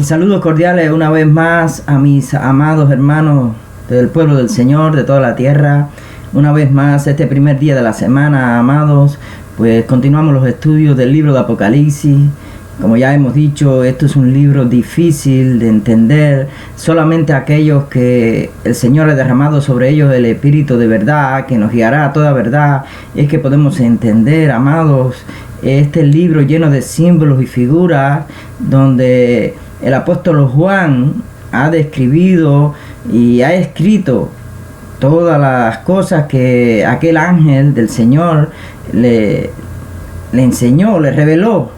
Saludos cordiales una vez más a mis amados hermanos del pueblo del Señor, de toda la tierra. Una vez más, este primer día de la semana, amados, pues continuamos los estudios del libro de Apocalipsis. Como ya hemos dicho, esto es un libro difícil de entender. Solamente aquellos que el Señor ha derramado sobre ellos el Espíritu de verdad, que nos guiará a toda verdad, es que podemos entender, amados, este libro lleno de símbolos y figuras, donde el apóstol Juan ha describido y ha escrito todas las cosas que aquel ángel del Señor le enseñó, le reveló.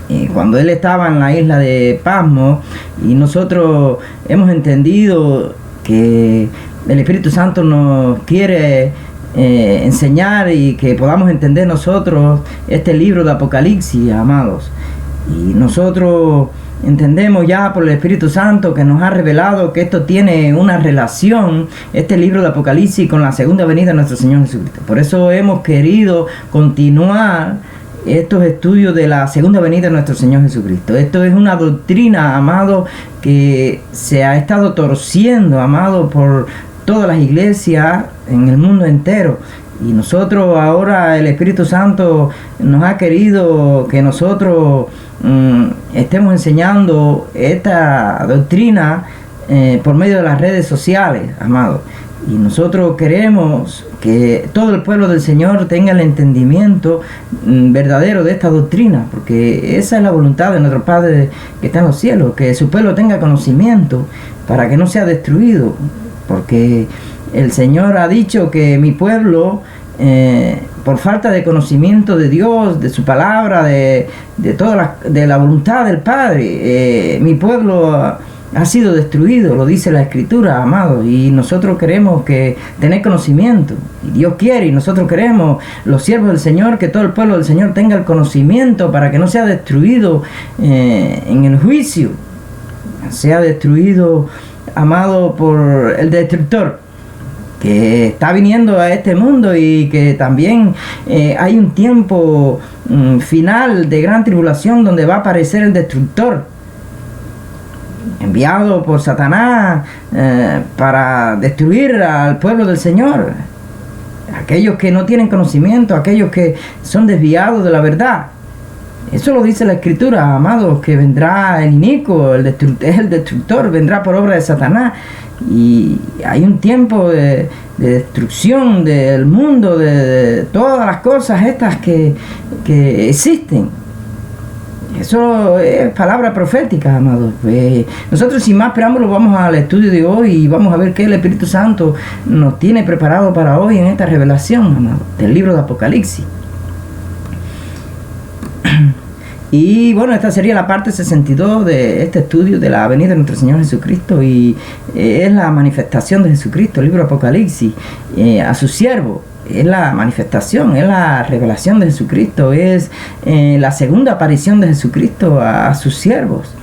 Y cuando él estaba en la isla de Patmos, y nosotros hemos entendido que el Espíritu Santo nos quiere enseñar y que podamos entender nosotros este libro de Apocalipsis, amados. Y nosotros entendemos ya por el Espíritu Santo que nos ha revelado que esto tiene una relación, este libro de Apocalipsis, con la segunda venida de nuestro Señor Jesucristo. Por eso hemos querido continuar estos estudios de la segunda venida de nuestro Señor Jesucristo. Esto es una doctrina, amado, que se ha estado torciendo, amado, por todas las iglesias en el mundo entero. Y nosotros ahora, el Espíritu Santo nos ha querido que nosotros estemos enseñando esta doctrina por medio de las redes sociales, amado. Y nosotros queremos que todo el pueblo del Señor tenga el entendimiento verdadero de esta doctrina, porque esa es la voluntad de nuestro Padre que está en los cielos, que su pueblo tenga conocimiento para que no sea destruido, porque el Señor ha dicho que mi pueblo, por falta de conocimiento de Dios, de su palabra, de la voluntad del Padre, mi pueblo ha sido destruido, lo dice la Escritura, amados, y nosotros queremos tener conocimiento, y Dios quiere, y nosotros queremos, los siervos del Señor, que todo el pueblo del Señor tenga el conocimiento para que no sea destruido en el juicio, sea destruido, amado, por el destructor que está viniendo a este mundo, y que también hay un tiempo final de gran tribulación donde va a aparecer el destructor enviado por Satanás para destruir al pueblo del Señor, aquellos que no tienen conocimiento, aquellos que son desviados de la verdad. Eso lo dice la Escritura, amados, que vendrá el inicuo, el destructor, vendrá por obra de Satanás. Y hay un tiempo de destrucción del mundo, de todas las cosas estas que existen. Eso es palabra profética, amados. Nosotros, sin más preámbulos, vamos al estudio de hoy y vamos a ver qué el Espíritu Santo nos tiene preparado para hoy en esta revelación, amados, del libro de Apocalipsis. Y bueno, esta sería la parte 62 de este estudio de la venida de nuestro Señor Jesucristo, y es la manifestación de Jesucristo, el libro de Apocalipsis, a su siervo. Es la manifestación, es la revelación de Jesucristo, es la segunda aparición de Jesucristo a sus siervos.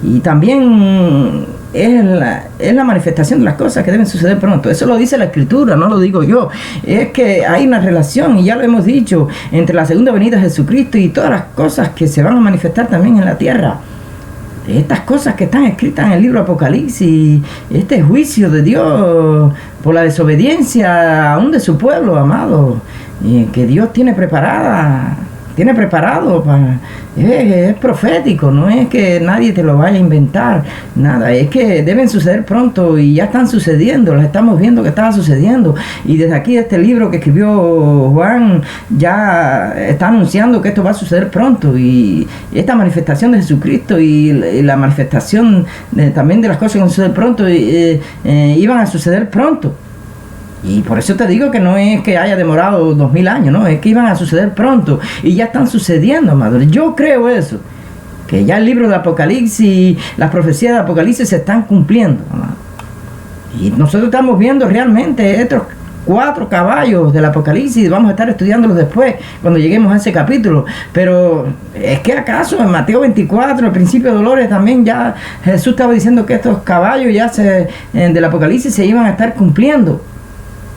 Y también es la manifestación de las cosas que deben suceder pronto. Eso lo dice la Escritura, no lo digo yo. Es que hay una relación, y ya lo hemos dicho, entre la segunda venida de Jesucristo y todas las cosas que se van a manifestar también en la tierra. Estas cosas que están escritas en el libro de Apocalipsis, este juicio de Dios por la desobediencia aún de su pueblo, amado, que Dios tiene preparado para, es profético, no es que nadie te lo vaya a inventar, nada, es que deben suceder pronto, y ya están sucediendo, las estamos viendo que están sucediendo, y desde aquí este libro que escribió Juan ya está anunciando que esto va a suceder pronto, y esta manifestación de Jesucristo y la manifestación también de las cosas que van a suceder pronto iban a suceder pronto. Y por eso te digo que no es que haya demorado 2000 años, no, es que iban a suceder pronto, y ya están sucediendo, madre. Yo creo eso, que ya el libro de Apocalipsis, las profecías de Apocalipsis se están cumpliendo, amado. Y nosotros estamos viendo realmente estos 4 caballos del Apocalipsis, vamos a estar estudiándolos después, cuando lleguemos a ese capítulo. Pero es que acaso en Mateo 24, al principio de Dolores, también ya Jesús estaba diciendo que estos caballos ya del Apocalipsis se iban a estar cumpliendo.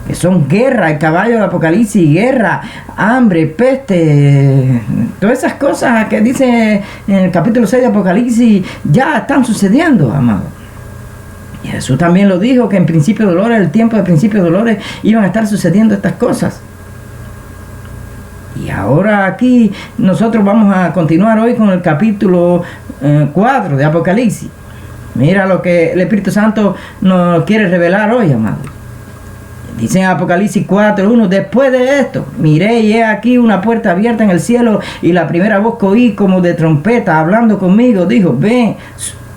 que son guerra, el caballo de Apocalipsis, guerra, hambre, peste, todas esas cosas que dice en el capítulo 6 de Apocalipsis ya están sucediendo, amado. Y Jesús también lo dijo, que en principio de dolores, el tiempo de principio de dolores, iban a estar sucediendo estas cosas. Y ahora aquí nosotros vamos a continuar hoy con el capítulo 4 de Apocalipsis. Mira lo que el Espíritu Santo nos quiere revelar hoy, amado. Dice en Apocalipsis 4:1, después de esto, miré y he aquí una puerta abierta en el cielo, y la primera voz que oí como de trompeta hablando conmigo, dijo, ven,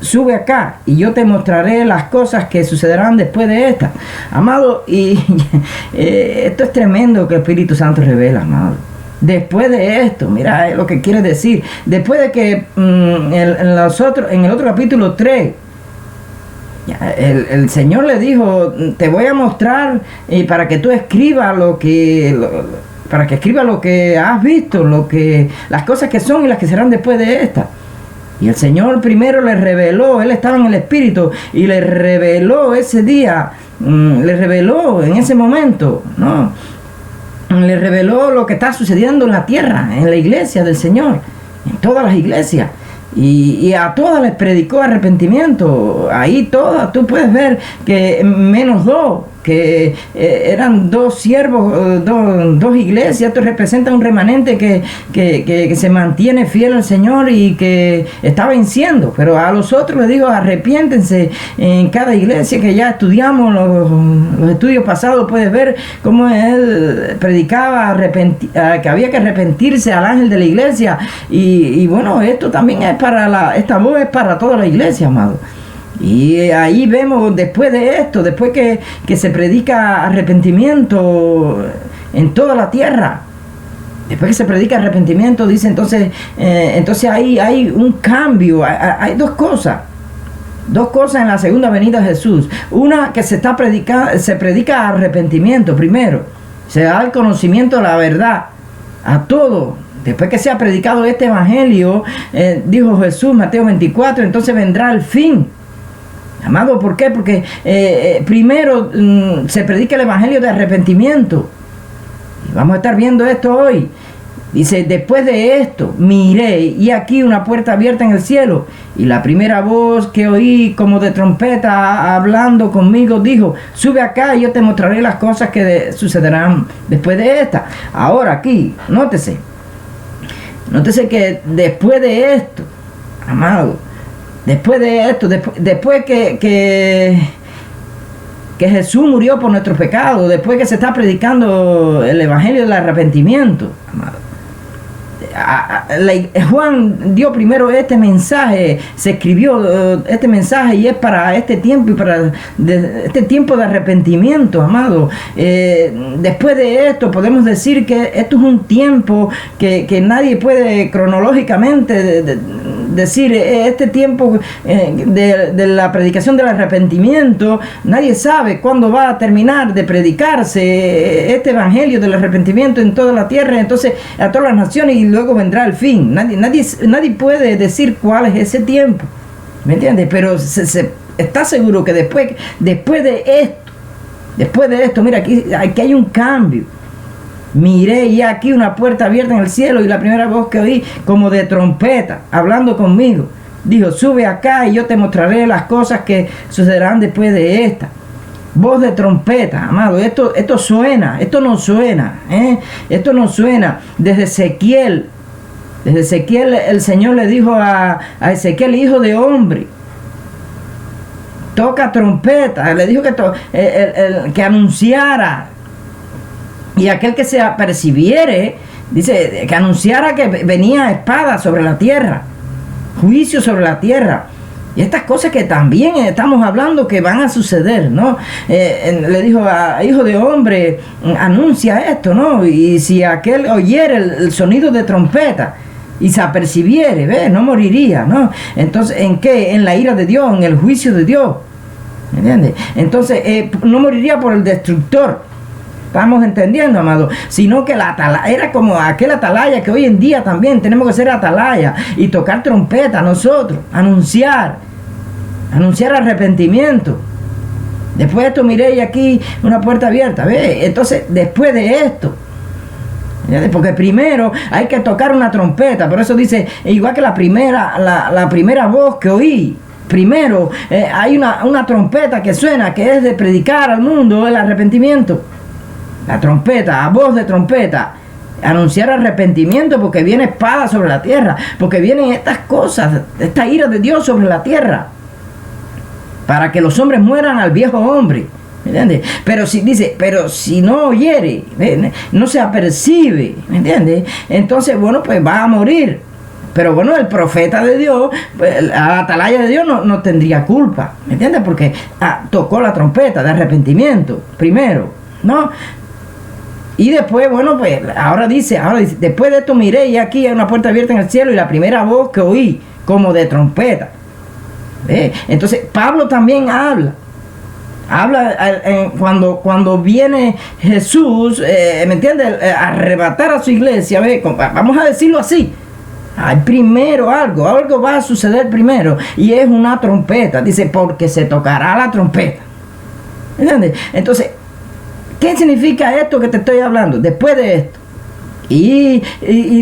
sube acá y yo te mostraré las cosas que sucederán después de esta. Amado, y esto es tremendo que el Espíritu Santo revela, amado. Después de esto, mira lo que quiere decir. Después de que en el otro capítulo 3, el Señor le dijo, te voy a mostrar para que tú escribas para que escribas lo que has visto, las cosas que son y las que serán después de esta. Y el Señor primero le reveló, Él estaba en el Espíritu y le reveló ese día, le reveló en ese momento, ¿no? Le reveló lo que está sucediendo en la tierra, en la iglesia del Señor, en todas las iglesias. Y a todas les predicó arrepentimiento. Ahí todas, tú puedes ver que menos dos, que eran dos siervos, dos iglesias. Esto representa un remanente que se mantiene fiel al Señor y que está venciendo. Pero a los otros les digo, arrepiéntense. En cada iglesia que ya estudiamos, los estudios pasados, puedes ver cómo él predicaba que había que arrepentirse al ángel de la iglesia. Y bueno, esto también es esta voz es para toda la iglesia, amado. Y ahí vemos, después de esto, después que se predica arrepentimiento en toda la tierra, después que se predica arrepentimiento, dice entonces ahí hay un cambio. Hay dos cosas en la segunda venida de Jesús. Una, que se predica arrepentimiento primero, se da el conocimiento de la verdad a todos. Después que se ha predicado este evangelio, dijo Jesús, Mateo 24, entonces vendrá el fin. Amado, ¿por qué? Porque primero se predica el evangelio de arrepentimiento. Y vamos a estar viendo esto hoy. Dice, después de esto, miré y aquí una puerta abierta en el cielo. Y la primera voz que oí como de trompeta hablando conmigo dijo, sube acá y yo te mostraré las cosas que sucederán después de esta. Ahora aquí, nótese que después de esto, amado, después de esto, después que Jesús murió por nuestros pecados, después que se está predicando el evangelio del arrepentimiento, amado, Juan dio primero este mensaje, se escribió este mensaje y es para este tiempo y para este tiempo de arrepentimiento, amado. Después de esto podemos decir que esto es un tiempo que nadie puede cronológicamente decir este tiempo de la predicación del arrepentimiento. Nadie sabe cuándo va a terminar de predicarse este evangelio del arrepentimiento en toda la tierra, entonces a todas las naciones, y luego vendrá el fin. Nadie puede decir cuál es ese tiempo, ¿me entiendes? Pero se está seguro que después de esto, mira, aquí hay un cambio. Miré y aquí una puerta abierta en el cielo, y la primera voz que oí como de trompeta hablando conmigo dijo, sube acá y yo te mostraré las cosas que sucederán después de esta. Voz de trompeta, amado, esto suena, esto no suena, esto no suena. Desde Ezequiel el Señor le dijo a Ezequiel, hijo de hombre, toca trompeta. Le dijo que anunciara, y aquel que se apercibiere, dice, que anunciara que venía espada sobre la tierra, juicio sobre la tierra. Y estas cosas que también estamos hablando que van a suceder, ¿no? Le dijo a hijo de hombre, anuncia esto, ¿no? Y si aquel oyere el sonido de trompeta y se apercibiere, ¿ves? No moriría, ¿no? Entonces, ¿en qué? En la ira de Dios, en el juicio de Dios. ¿Me entiendes? Entonces, no moriría por el destructor. Estamos entendiendo, amado, sino que la atalaya era como aquel atalaya que hoy en día también tenemos que ser atalaya y tocar trompeta nosotros, anunciar arrepentimiento. Después de esto miré y aquí una puerta abierta. ¿Ve? Entonces, después de esto, porque primero hay que tocar una trompeta. Por eso dice, igual que la primera voz que oí. Primero hay una trompeta que suena, que es de predicar al mundo el arrepentimiento. La trompeta, a voz de trompeta. Anunciar arrepentimiento, porque viene espada sobre la tierra, porque vienen estas cosas, esta ira de Dios sobre la tierra, para que los hombres mueran al viejo hombre. ¿Me entiendes? Pero si no oyere, no se apercibe, ¿me entiendes? Entonces, bueno, pues va a morir. Pero bueno, el profeta de Dios, la atalaya de Dios no tendría culpa, ¿me entiendes? Porque tocó la trompeta de arrepentimiento primero, ¿no? Y después, bueno, pues ahora dice, después de esto miré y aquí hay una puerta abierta en el cielo y la primera voz que oí como de trompeta. Entonces Pablo también habla cuando viene Jesús, ¿me entiendes? Arrebatar a su iglesia, vamos a decirlo así. Hay primero algo va a suceder primero y es una trompeta. Dice, porque se tocará la trompeta. ¿Me entiendes? Entonces, ¿qué significa esto que te estoy hablando? Después de esto. Y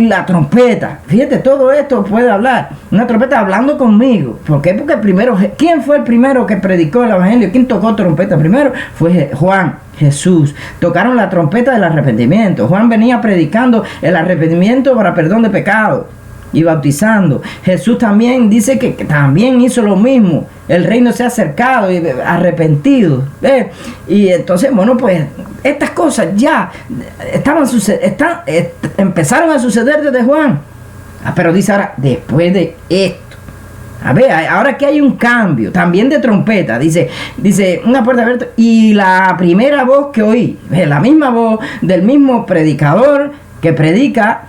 la trompeta. Fíjate, todo esto puede hablar. Una trompeta hablando conmigo. ¿Por qué? Porque primero, ¿quién fue el primero que predicó el evangelio? ¿Quién tocó trompeta primero? Fue Juan, Jesús. Tocaron la trompeta del arrepentimiento. Juan venía predicando el arrepentimiento para perdón de pecado y bautizando. Jesús también dice que también hizo lo mismo. El reino se ha acercado y arrepentido. Y entonces, bueno, pues estas cosas ya empezaron a suceder desde Juan. Pero dice ahora, después de esto. A ver, ahora que hay un cambio, también de trompeta, dice una puerta abierta y la primera voz que oí, la misma voz del mismo predicador que predica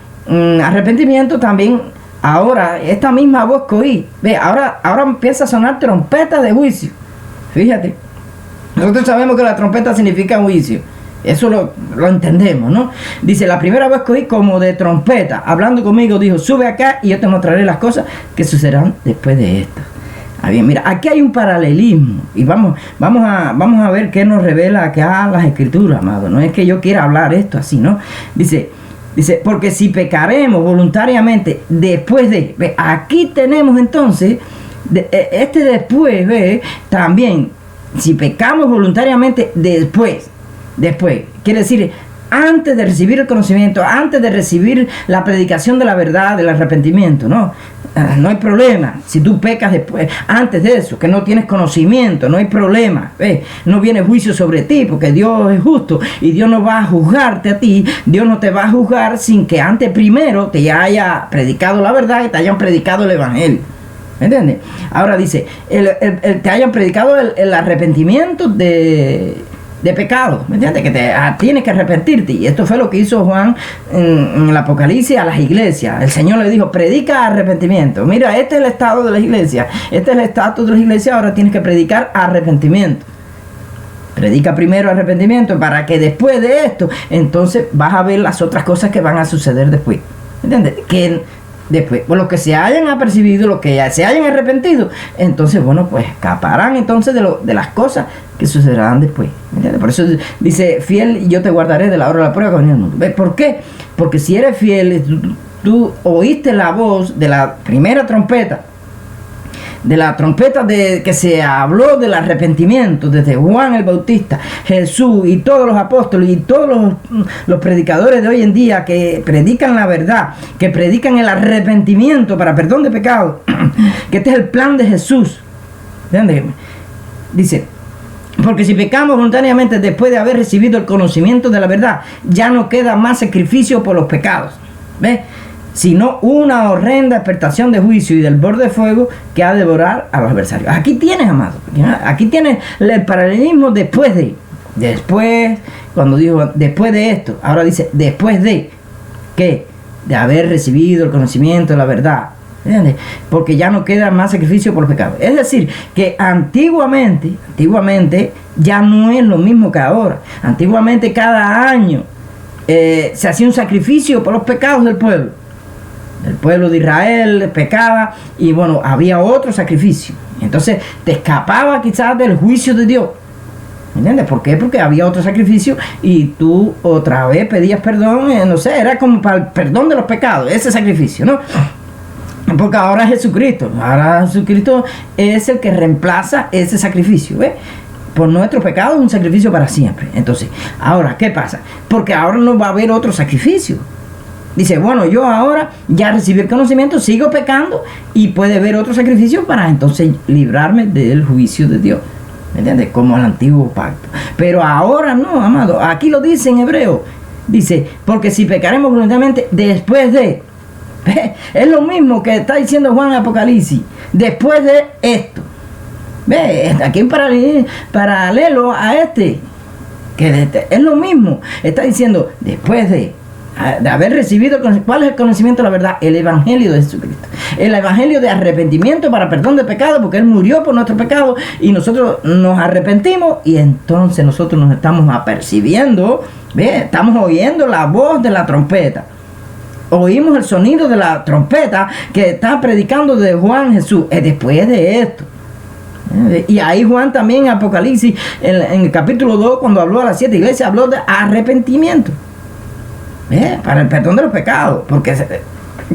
arrepentimiento, también ahora esta misma voz que oí, ahora empieza a sonar trompeta de juicio. Fíjate, nosotros sabemos que la trompeta significa juicio, eso lo entendemos, ¿no? Dice, la primera vez que oí como de trompeta, hablando conmigo, dijo, sube acá y yo te mostraré las cosas que sucederán después de esto. Bien, mira, aquí hay un paralelismo y vamos a ver qué nos revela acá las escrituras, amado. No es que yo quiera hablar esto así, ¿no? Dice, porque si pecaremos voluntariamente después de... Aquí tenemos entonces, después, también, si pecamos voluntariamente después, quiere decir, antes de recibir el conocimiento, antes de recibir la predicación de la verdad, del arrepentimiento, ¿no? No hay problema. Si tú pecas después, antes de eso, que no tienes conocimiento, no hay problema. No viene juicio sobre ti, porque Dios es justo y Dios no va a juzgarte a ti. Dios no te va a juzgar sin que antes primero te haya predicado la verdad y te hayan predicado el evangelio. ¿Me entiendes? Ahora dice, te hayan predicado el arrepentimiento de pecado, ¿me entiendes? Que tienes que arrepentirte. Y esto fue lo que hizo Juan en el Apocalipsis a las iglesias. El Señor le dijo, predica arrepentimiento. Mira, este es el estado de las iglesias. Este es el estatus de las iglesias. Ahora tienes que predicar arrepentimiento. Predica primero arrepentimiento para que después de esto, entonces vas a ver las otras cosas que van a suceder después. ¿Me entiendes? Que después, pues los que se hayan apercibido, los que ya se hayan arrepentido, entonces, bueno, pues escaparán entonces de las cosas que sucederán después. ¿Entiendes? Por eso dice, fiel, yo te guardaré de la hora de la prueba que viene al mundo. ¿Ves? ¿Por qué? Porque si eres fiel, tú oíste la voz de la primera trompeta, de la trompeta que se habló del arrepentimiento desde Juan el Bautista, Jesús y todos los apóstoles y todos los predicadores de hoy en día que predican la verdad, que predican el arrepentimiento para perdón de pecado, que este es el plan de Jesús. ¿Entiendes? Dice, porque si pecamos voluntariamente después de haber recibido el conocimiento de la verdad, ya no queda más sacrificio por los pecados. ¿Ves? Sino una horrenda expectación de juicio y del borde de fuego que ha de devorar a los adversarios. Aquí tienes, amado. Aquí tienes el paralelismo después, cuando dijo después de esto. Ahora dice después de, ¿qué? De haber recibido el conocimiento de la verdad. ¿Entiendes? Porque ya no queda más sacrificio por los pecados. Es decir, que antiguamente ya no es lo mismo que ahora. Antiguamente cada año se hacía un sacrificio por los pecados del pueblo. El pueblo de Israel pecaba y bueno, había otro sacrificio. Entonces te escapaba quizás del juicio de Dios. ¿Entiendes? ¿Por qué? Porque había otro sacrificio y tú otra vez pedías perdón, no sé, era como para el perdón de los pecados, ese sacrificio, ¿no? Porque ahora Jesucristo es el que reemplaza ese sacrificio, ¿ves? Por nuestro pecado es un sacrificio para siempre. Entonces, ahora, ¿qué pasa? Porque ahora no va a haber otro sacrificio. Dice, bueno, yo ahora ya recibí el conocimiento, sigo pecando y puede haber otro sacrificio para entonces librarme del juicio de Dios. ¿Me entiendes? Como el antiguo pacto. Pero ahora no, amado. Aquí lo dice en hebreo. Dice, porque si pecaremos voluntariamente después de... Es lo mismo que está diciendo Juan en Apocalipsis. Después de esto. ¿Ve? Aquí en paralelo a este. Que es lo mismo. Está diciendo, después de haber recibido, ¿cuál es el conocimiento de la verdad? El evangelio de Jesucristo, el evangelio de arrepentimiento para perdón de pecado, porque Él murió por nuestro pecado y nosotros nos arrepentimos y entonces nosotros nos estamos apercibiendo, ¿ve? Estamos oyendo la voz de la trompeta, oímos el sonido de la trompeta que está predicando de Juan Jesús, después de esto. Y ahí Juan también en Apocalipsis, en el capítulo 2, cuando habló a las 7 iglesias, habló de arrepentimiento. Para el perdón de los pecados. Porque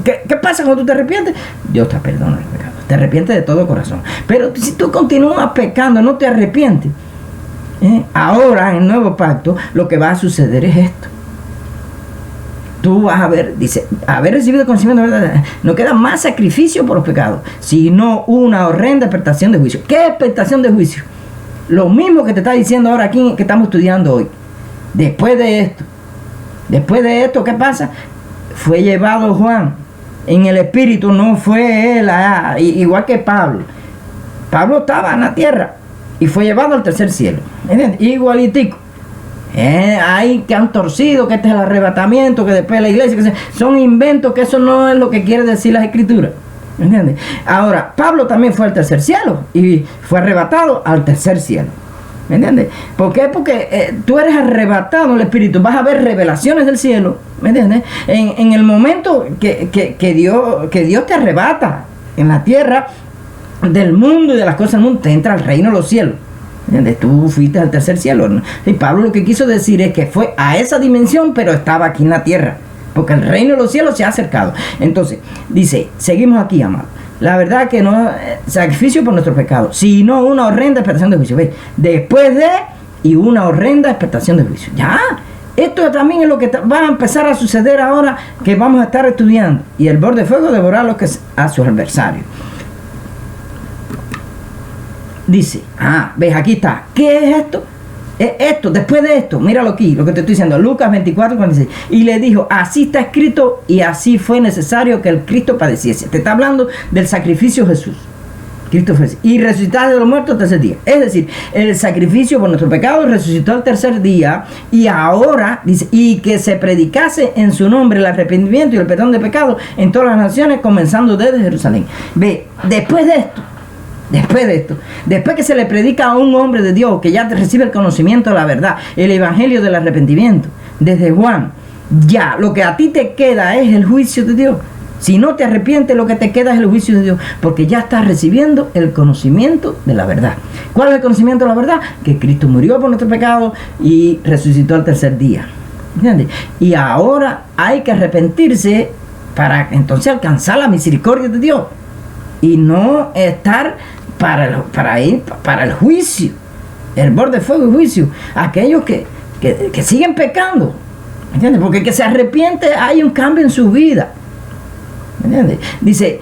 ¿qué pasa cuando tú te arrepientes? Dios te perdona los pecados. Te arrepientes de todo corazón. Pero si tú continúas pecando, no te arrepientes. Ahora en el nuevo pacto lo que va a suceder es esto. Tú vas a ver, dice, haber recibido conocimiento de la verdad, no queda más sacrificio por los pecados, sino una horrenda expectación de juicio. ¿Qué expectación de juicio? Lo mismo que te está diciendo ahora aquí que estamos estudiando hoy. Después de esto, ¿qué pasa? Fue llevado Juan en el espíritu, no fue él igual que Pablo. Pablo estaba en la tierra y fue llevado al tercer cielo. ¿Entiendes? Igualitico. Hay que han torcido que este es el arrebatamiento, que después la iglesia, son inventos, que eso no es lo que quiere decir las escrituras. ¿Entiendes? Ahora, Pablo también fue al tercer cielo y fue arrebatado al tercer cielo. ¿Me entiendes? ¿Por qué? Porque tú eres arrebatado en el espíritu, vas a ver revelaciones del cielo, ¿me entiendes? En el momento que Dios te arrebata en la tierra del mundo y de las cosas del mundo, te entra al reino de los cielos. ¿Entiendes? Tú fuiste al tercer cielo, ¿no? Y Pablo lo que quiso decir es que fue a esa dimensión, pero estaba aquí en la tierra, porque el reino de los cielos se ha acercado. Entonces, dice, seguimos aquí, amado. La verdad que no sacrificio por nuestro pecado, sino una horrenda expectación de juicio. ¿Ves? Después de y una horrenda expectación de juicio. Ya, esto también es lo que va a empezar a suceder ahora que vamos a estar estudiando. Y el borde de fuego devorará a sus adversarios. Dice, ves, aquí está. ¿Qué es esto? Esto, después de esto, míralo aquí, lo que te estoy diciendo, Lucas 24, 46. Y le dijo, así está escrito y así fue necesario que el Cristo padeciese. Te está hablando del sacrificio de Jesús. Cristo fue y resucitado de los muertos el tercer día. Es decir, el sacrificio por nuestro pecado resucitó el tercer día y ahora, dice, y que se predicase en su nombre el arrepentimiento y el perdón de pecados en todas las naciones, comenzando desde Jerusalén. Ve, después de esto, después que se le predica a un hombre de Dios que ya recibe el conocimiento de la verdad, el evangelio del arrepentimiento, desde Juan, ya lo que a ti te queda es el juicio de Dios. Si no te arrepientes, lo que te queda es el juicio de Dios, porque ya estás recibiendo el conocimiento de la verdad. ¿Cuál es el conocimiento de la verdad? Que Cristo murió por nuestro pecado y resucitó al tercer día. ¿Entiendes? Y ahora hay que arrepentirse para entonces alcanzar la misericordia de Dios y no estar para ir para el juicio, el borde de fuego y juicio, aquellos que siguen pecando. ¿Entiendes? Porque el que se arrepiente hay un cambio en su vida. ¿Entiendes? Dice,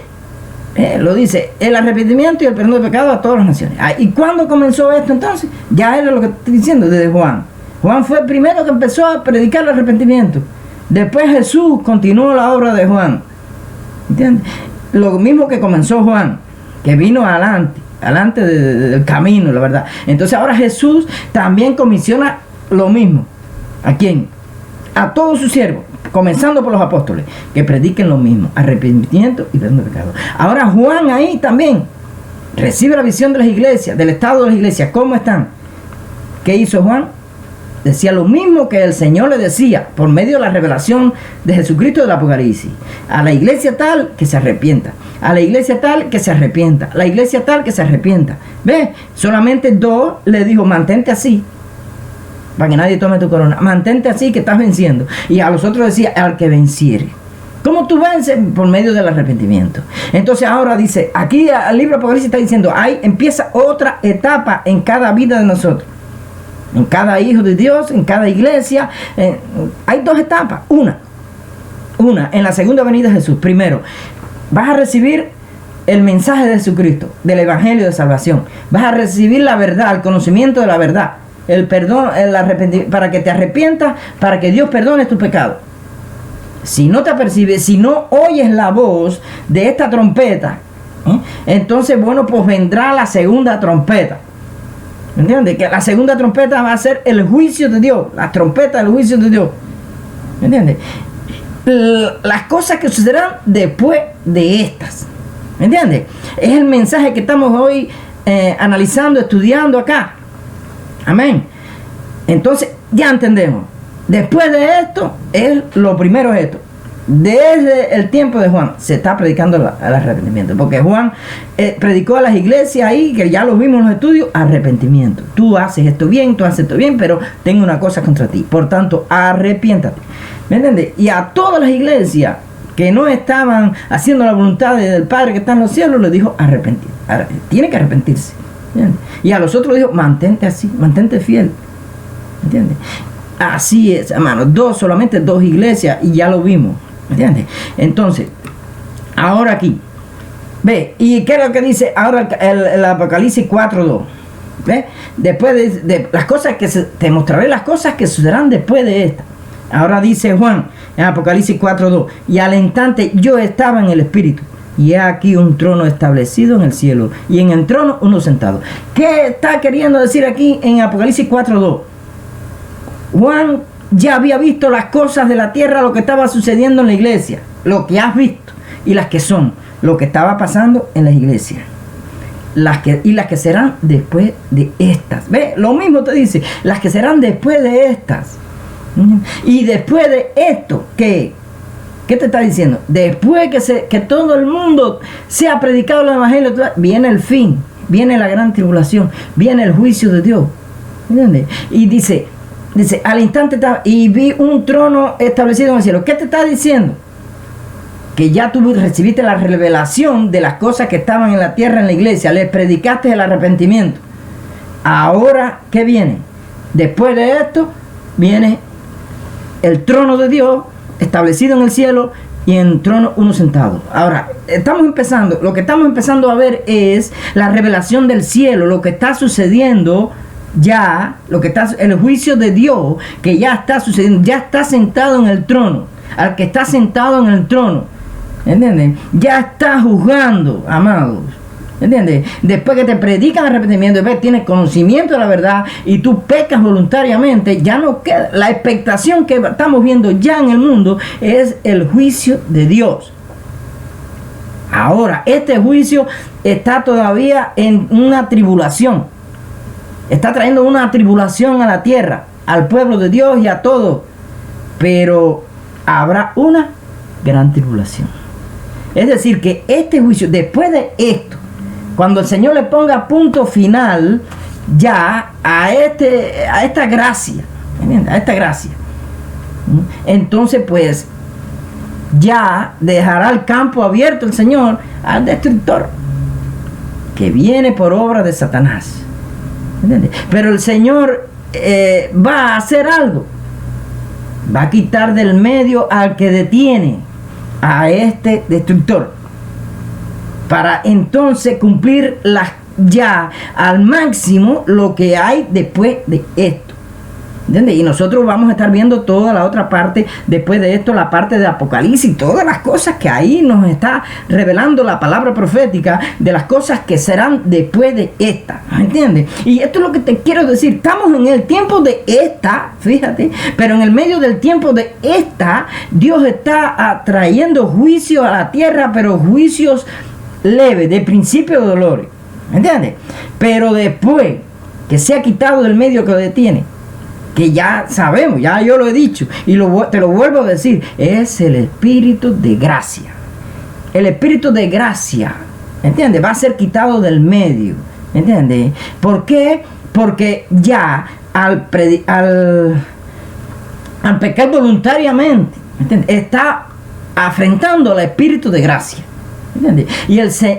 lo dice, el arrepentimiento y el perdón de pecado a todas las naciones. ¿Y cuándo comenzó esto entonces? Ya era lo que estoy diciendo desde Juan. Juan fue el primero que empezó a predicar el arrepentimiento. Después Jesús continuó la obra de Juan. ¿Entiendes? Lo mismo que comenzó Juan, que vino adelante del camino, la verdad. Entonces ahora Jesús también comisiona lo mismo. ¿A quién? A todos sus siervos, comenzando por los apóstoles, que prediquen lo mismo, arrepentimiento y perdón de pecado. Ahora Juan ahí también recibe la visión de las iglesias, del estado de las iglesias, ¿cómo están? ¿Qué hizo Juan? Decía lo mismo que el Señor le decía por medio de la revelación de Jesucristo del Apocalipsis. A la iglesia tal que se arrepienta, a la iglesia tal que se arrepienta, a la iglesia tal que se arrepienta. ¿Ves? Solamente dos le dijo, mantente así. para que nadie tome tu corona. Mantente así que estás venciendo. Y a los otros decía, al que venciere. ¿Cómo tú vences? Por medio del arrepentimiento. Entonces ahora dice, aquí el libro de Apocalipsis está diciendo, ahí empieza otra etapa en cada vida de nosotros. En cada hijo de Dios, en cada iglesia. Hay dos etapas. Una, en la segunda venida de Jesús. Primero, vas a recibir el mensaje de Jesucristo, del evangelio de salvación. Vas a recibir la verdad, el conocimiento de la verdad. El perdón, el arrepentimiento, para que te arrepientas, para que Dios perdone tu pecado. Si no te apercibes, si no oyes la voz de esta trompeta, entonces, bueno, pues vendrá la segunda trompeta. ¿Entiendes? Que la segunda trompeta va a ser el juicio de Dios, la trompeta del juicio de Dios. ¿Entiendes? Las cosas que sucederán después de estas. ¿Entiendes? Es el mensaje que estamos hoy analizando, estudiando acá. Amén. Entonces, ya entendemos. Después de esto, lo primero es esto. Desde el tiempo de Juan se está predicando el arrepentimiento. Porque Juan predicó a las iglesias ahí, que ya lo vimos en los estudios, arrepentimiento. Tú haces esto bien, pero tengo una cosa contra ti. Por tanto, arrepiéntate. ¿Me entiendes? Y a todas las iglesias que no estaban haciendo la voluntad del Padre que está en los cielos, le dijo arrepentir. Tiene que arrepentirse. ¿Entiendes? Y a los otros dijo, mantente así, mantente fiel. ¿Entiendes? Así es, hermano. Solamente dos iglesias y ya lo vimos. ¿Entiendes? Entonces, ahora aquí. Ve, ¿y qué es lo que dice ahora el Apocalipsis 4:2? ¿Ve? Después de las cosas que te mostraré las cosas que sucederán después de esta. Ahora dice Juan en Apocalipsis 4:2. Y al instante yo estaba en el Espíritu. Y he aquí un trono establecido en el cielo. Y en el trono uno sentado. ¿Qué está queriendo decir aquí en Apocalipsis 4:2? Juan ya había visto las cosas de la tierra, lo que estaba sucediendo en la iglesia, lo que has visto y las que son, lo que estaba pasando en las iglesias, las que serán después de estas. Ve, lo mismo te dice, las que serán después de estas. Y después de esto, ¿qué te está diciendo? Después que todo el mundo sea predicado el evangelio, viene el fin, viene la gran tribulación, viene el juicio de Dios. ¿Entiendes? Y dice, al instante y vi un trono establecido en el cielo. ¿Qué te está diciendo? Que ya tú recibiste la revelación de las cosas que estaban en la tierra, en la iglesia. Les predicaste el arrepentimiento. Ahora, ¿qué viene? Después de esto, viene el trono de Dios establecido en el cielo y en el trono uno sentado. Ahora, lo que estamos empezando a ver es la revelación del cielo, lo que está sucediendo. Ya, el juicio de Dios que ya está sucediendo, ya está sentado en el trono, al que está sentado en el trono, ¿entienden? Ya está juzgando, amados, ¿entiendes? Después que te predican arrepentimiento, después tienes conocimiento de la verdad y tú pecas voluntariamente, ya no queda, la expectación que estamos viendo ya en el mundo es el juicio de Dios. Ahora, este juicio está todavía en una tribulación. Está trayendo una tribulación a la tierra, al pueblo de Dios y a todos. Pero habrá una gran tribulación. Es decir, que este juicio, después de esto, cuando el Señor le ponga punto final ya a esta gracia, a esta gracia, entonces pues ya dejará el campo abierto el Señor al destructor que viene por obra de Satanás. ¿Entiendes? Pero el Señor va a hacer algo. Va a quitar del medio al que detiene a este destructor, para entonces cumplir ya al máximo lo que hay después de esto. ¿Entiendes? Y nosotros vamos a estar viendo toda la otra parte después de esto, la parte de Apocalipsis, todas las cosas que ahí nos está revelando la palabra profética de las cosas que serán después de esta. ¿Entiendes? Y esto es lo que te quiero decir. Estamos en el tiempo de esta, fíjate, pero en el medio del tiempo de esta, Dios está trayendo juicio a la tierra, pero juicios leves, de principio de dolores. ¿Entiendes? Pero después que se ha quitado del medio que lo detiene, que ya sabemos, ya yo lo he dicho y te lo vuelvo a decir, es el espíritu de gracia. El espíritu de gracia, ¿entiendes? Va a ser quitado del medio, ¿entiendes? ¿Por qué? Porque ya al pecar voluntariamente, ¿entiendes?, está afrentando al Espíritu de gracia, ¿entiendes?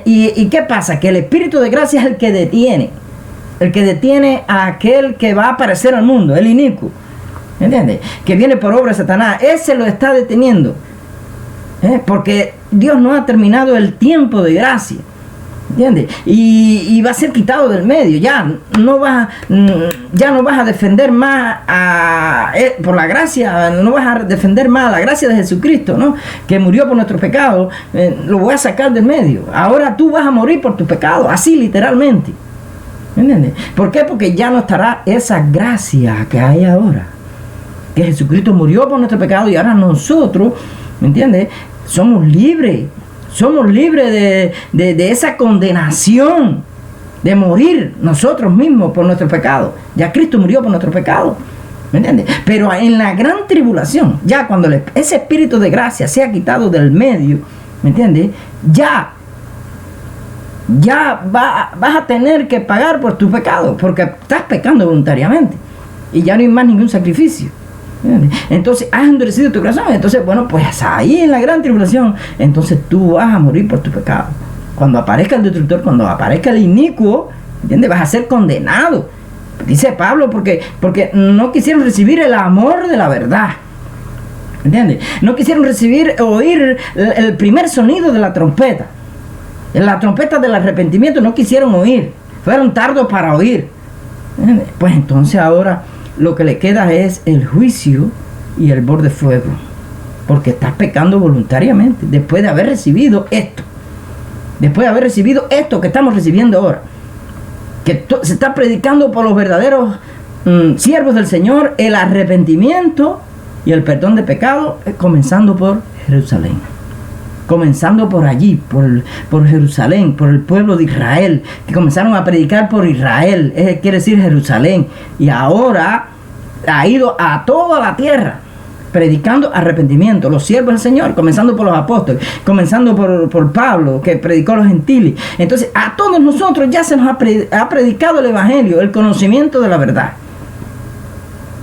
¿Y qué pasa? Que el Espíritu de gracia es el que detiene a aquel que va a aparecer al mundo, el inicuo, ¿entiendes?, que viene por obra de Satanás. Ese lo está deteniendo, porque Dios no ha terminado el tiempo de gracia, ¿entiendes? Y va a ser quitado del medio. Ya no vas a defender más por la gracia, no vas a defender más la gracia de Jesucristo, ¿no?, que murió por nuestros pecados. Lo voy a sacar del medio. Ahora tú vas a morir por tus pecados, así literalmente, ¿entiendes? ¿Por qué? Porque ya no estará esa gracia que hay ahora, que Jesucristo murió por nuestro pecado, y ahora nosotros, ¿me entiendes?, somos libres de esa condenación de morir nosotros mismos por nuestro pecado. Ya Cristo murió por nuestro pecado, ¿me entiendes? Pero en la gran tribulación, ya cuando ese Espíritu de gracia sea quitado del medio, ¿me entiendes?, ya vas a tener que pagar por tu pecado, porque estás pecando voluntariamente y ya no hay más ningún sacrificio. Entonces has endurecido tu corazón. Entonces, bueno, pues ahí en la gran tribulación, entonces tú vas a morir por tu pecado. Cuando aparezca el destructor, cuando aparezca el inicuo, ¿entiendes?, vas a ser condenado. Dice Pablo, porque no quisieron recibir el amor de la verdad, ¿entiendes? No quisieron oír el primer sonido de la trompeta del arrepentimiento. No quisieron oír, fueron tardos para oír, ¿entiendes? Pues entonces ahora lo que le queda es el juicio y el borde de fuego, porque estás pecando voluntariamente después de haber recibido esto, que estamos recibiendo ahora, que se está predicando por los verdaderos siervos del Señor, el arrepentimiento y el perdón de pecado, comenzando por Jerusalén, comenzando por allí, por Jerusalén, por el pueblo de Israel, que comenzaron a predicar por Israel, quiere decir Jerusalén, y ahora ha ido a toda la tierra predicando arrepentimiento. Los siervos del Señor, comenzando por los apóstoles, comenzando por Pablo, que predicó a los gentiles. Entonces a todos nosotros ya se nos ha predicado el Evangelio, el conocimiento de la verdad.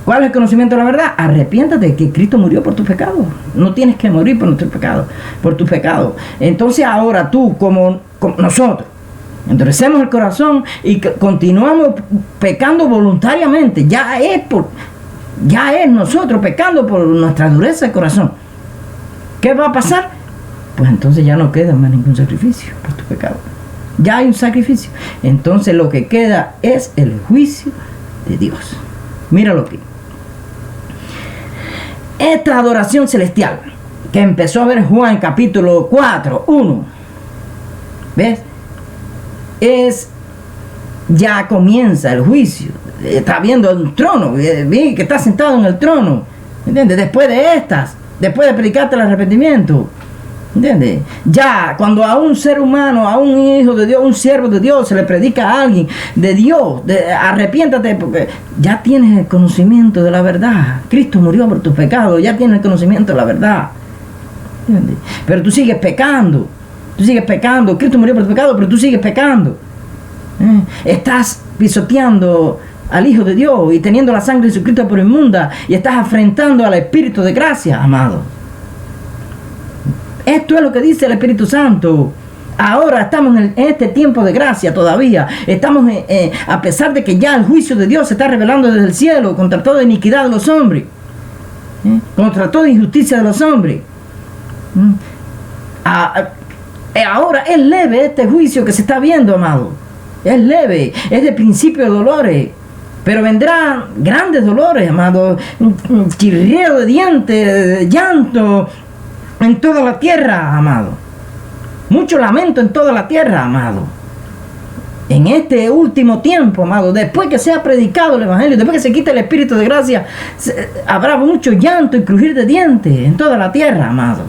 ¿Cuál es el conocimiento de la verdad? Arrepiéntate, que Cristo murió por tus pecados. No tienes que morir por nuestros pecados, por tus pecados. Entonces ahora tú, como nosotros, endurecemos el corazón y continuamos pecando voluntariamente. Ya es nosotros pecando por nuestra dureza de corazón. ¿Qué va a pasar? Pues entonces ya no queda más ningún sacrificio por tu pecado. Ya hay un sacrificio. Entonces lo que queda es el juicio de Dios. Míralo aquí. Esta adoración celestial que empezó a ver Juan capítulo 4, 1. ¿Ves? Ya comienza el juicio. Está viendo el trono, que está sentado en el trono, ¿entiendes? Después de predicarte el arrepentimiento, ¿entiendes? Ya cuando a un ser humano, a un hijo de Dios, un siervo de Dios, se le predica a alguien de Dios, arrepiéntate, porque ya tienes el conocimiento de la verdad. Cristo murió por tus pecados, ya tienes el conocimiento de la verdad, ¿entiendes? Pero tú sigues pecando. Cristo murió por tu pecado, pero tú sigues pecando. Estás pisoteando al Hijo de Dios y teniendo la sangre de Jesucristo por inmunda, y estás afrentando al Espíritu de gracia, amado. Esto es lo que dice el Espíritu Santo. Ahora estamos en este tiempo de gracia todavía. Estamos, a pesar de que ya el juicio de Dios se está revelando desde el cielo contra toda iniquidad de los hombres, contra toda injusticia de los hombres. Ahora es leve este juicio que se está viendo, amado. Es leve, es de principio de dolores, pero vendrán grandes dolores, amado. Un chirrido de dientes, llanto en toda la tierra, amado. Mucho lamento en toda la tierra, amado. En este último tiempo, amado, después que sea predicado el Evangelio, después que se quite el Espíritu de gracia, habrá mucho llanto y crujir de dientes en toda la tierra, amado.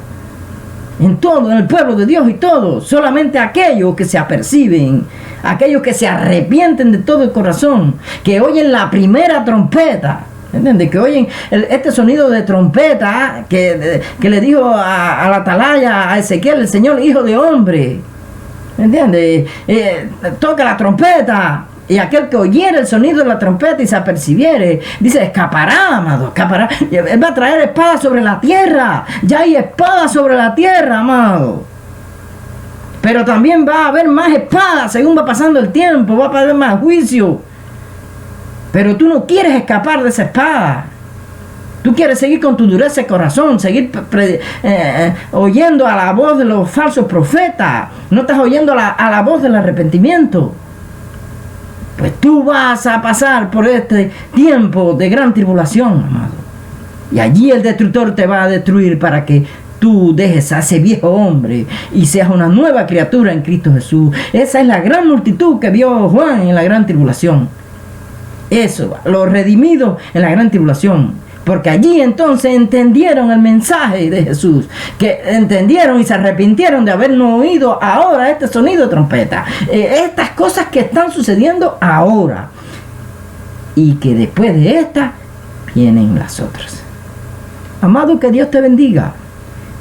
En todo, en el pueblo de Dios y todo. Solamente aquellos que se aperciben, aquellos que se arrepienten de todo el corazón, que oyen la primera trompeta, ¿entiendes? Que oyen este sonido de trompeta que le dijo a la atalaya, a Ezequiel, el Señor, hijo de hombre, ¿entiendes? Toca la trompeta Y aquel que oyere el sonido de la trompeta y se apercibiere, dice, escapará, amado, escapará. Él va a traer espada sobre la tierra. Ya hay espada sobre la tierra, amado. Pero también va a haber más espadas según va pasando el tiempo. Va a haber más juicio. Pero tú no quieres escapar de esa espada. Tú quieres seguir con tu dureza de corazón, seguir oyendo a la voz de los falsos profetas. No estás oyendo a la voz del arrepentimiento. Pues tú vas a pasar por este tiempo de gran tribulación, amado. Y allí el destructor te va a destruir para que tú dejes a ese viejo hombre y seas una nueva criatura en Cristo Jesús. Esa es la gran multitud que vio Juan en la gran tribulación. Eso, los redimidos en la gran tribulación. Porque allí entonces entendieron el mensaje de Jesús, que entendieron y se arrepintieron de haber no oído ahora este sonido de trompeta, estas cosas que están sucediendo ahora, y que después de estas vienen las otras. Amado, que Dios te bendiga,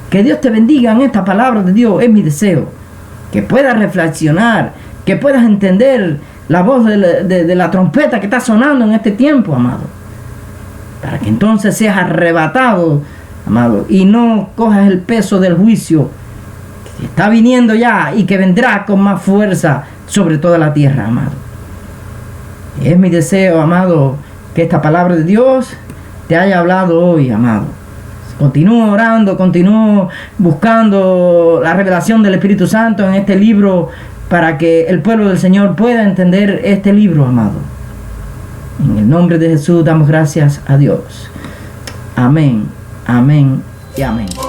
que Dios te bendiga en esta palabra de Dios. Es mi deseo que puedas reflexionar, que puedas entender la voz de la trompeta que está sonando en este tiempo, amado, para que entonces seas arrebatado, amado, y no cojas el peso del juicio que está viniendo ya y que vendrá con más fuerza sobre toda la tierra, amado. Es mi deseo, amado, que esta palabra de Dios te haya hablado hoy, amado. Continúo orando, continúo buscando la revelación del Espíritu Santo en este libro para que el pueblo del Señor pueda entender este libro, amado. En el nombre de Jesús damos gracias a Dios. Amén, amén y amén.